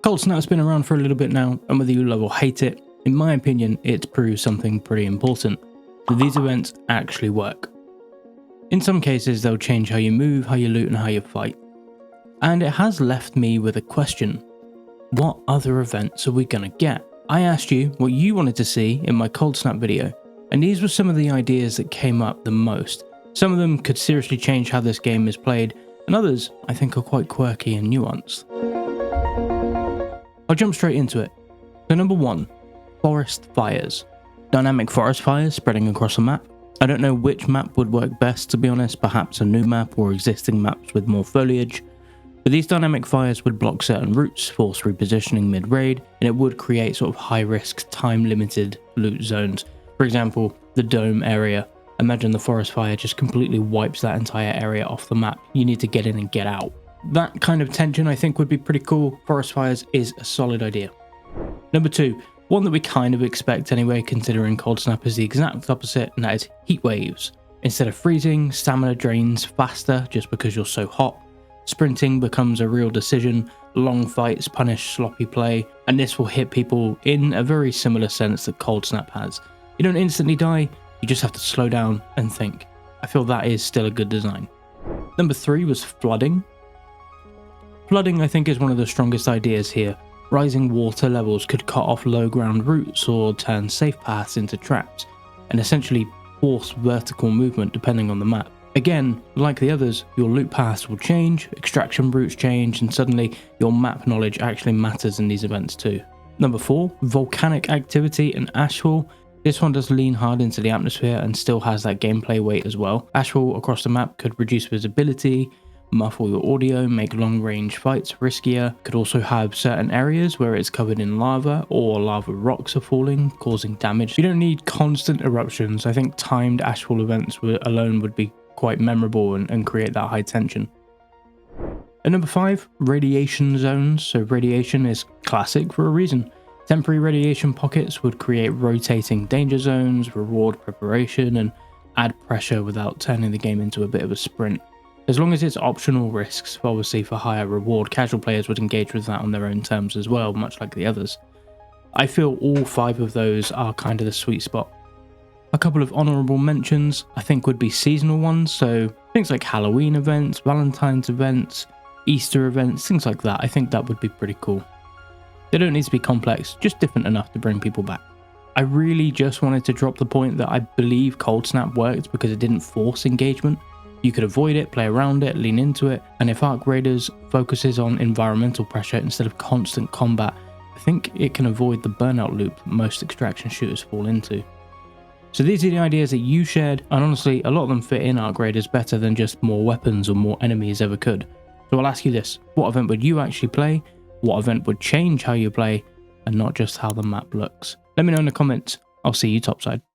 Cold Snap's been around for a little bit now, and whether you love or hate it, in my opinion, it's proved something pretty important. That these events actually work. In some cases, they'll change how you move, how you loot, and how you fight. And it has left me with a question. What other events are we gonna get? I asked you what you wanted to see in my Cold Snap video, and these were some of the ideas that came up the most. Some of them could seriously change how this game is played, and others I think are quite quirky and nuanced. I'll jump straight into it. So number 1, forest fires. Dynamic forest fires spreading across a map. I don't know which map would work best, to be honest, perhaps a new map or existing maps with more foliage. But these dynamic fires would block certain routes, force repositioning mid-raid, and it would create sort of high-risk, time-limited loot zones. For example, the dome area. Imagine the forest fire just completely wipes that entire area off the map. You need to get in and get out. That kind of tension I think would be pretty cool. Forest fires is a solid idea. Number 2, one that we kind of expect anyway, considering Cold Snap is the exact opposite, and that is heat waves. Instead of freezing, stamina drains faster just because you're so hot. Sprinting becomes a real decision, long fights punish sloppy play, and this will hit people in a very similar sense that Cold Snap has. You don't instantly die, you just have to slow down and think. I feel that is still a good design. Number 3 was flooding. Flooding I think is one of the strongest ideas here. Rising water levels could cut off low ground routes or turn safe paths into traps, and essentially force vertical movement depending on the map. Again, like the others, your loot paths will change, extraction routes change, and suddenly your map knowledge actually matters in these events too. Number 4, volcanic activity and ashfall. This one does lean hard into the atmosphere and still has that gameplay weight as well. Ashfall across the map could reduce visibility, muffle your audio, make long range fights riskier. Could also have certain areas where it's covered in lava or lava rocks are falling, causing damage. You don't need constant eruptions. I think timed ashfall events alone would be quite memorable and create that high tension. And number 5, radiation zones. So radiation is classic for a reason. Temporary radiation pockets would create rotating danger zones, reward preparation, and add pressure without turning the game into a bit of a sprint. As long as it's optional risks, obviously for higher reward, casual players would engage with that on their own terms as well, much like the others. I feel all 5 of those are kind of the sweet spot. A couple of honourable mentions I think would be seasonal ones, so things like Halloween events, Valentine's events, Easter events, things like that. I think that would be pretty cool. They don't need to be complex, just different enough to bring people back. I really just wanted to drop the point that I believe Cold Snap worked because it didn't force engagement. You could avoid it, play around it, lean into it, and if Arc Raiders focuses on environmental pressure instead of constant combat, I think it can avoid the burnout loop that most extraction shooters fall into. So these are the ideas that you shared, and honestly, a lot of them fit in Arc Raiders better than just more weapons or more enemies ever could. So I'll ask you this, what event would you actually play? What event would change how you play, and not just how the map looks? Let me know in the comments. I'll see you topside.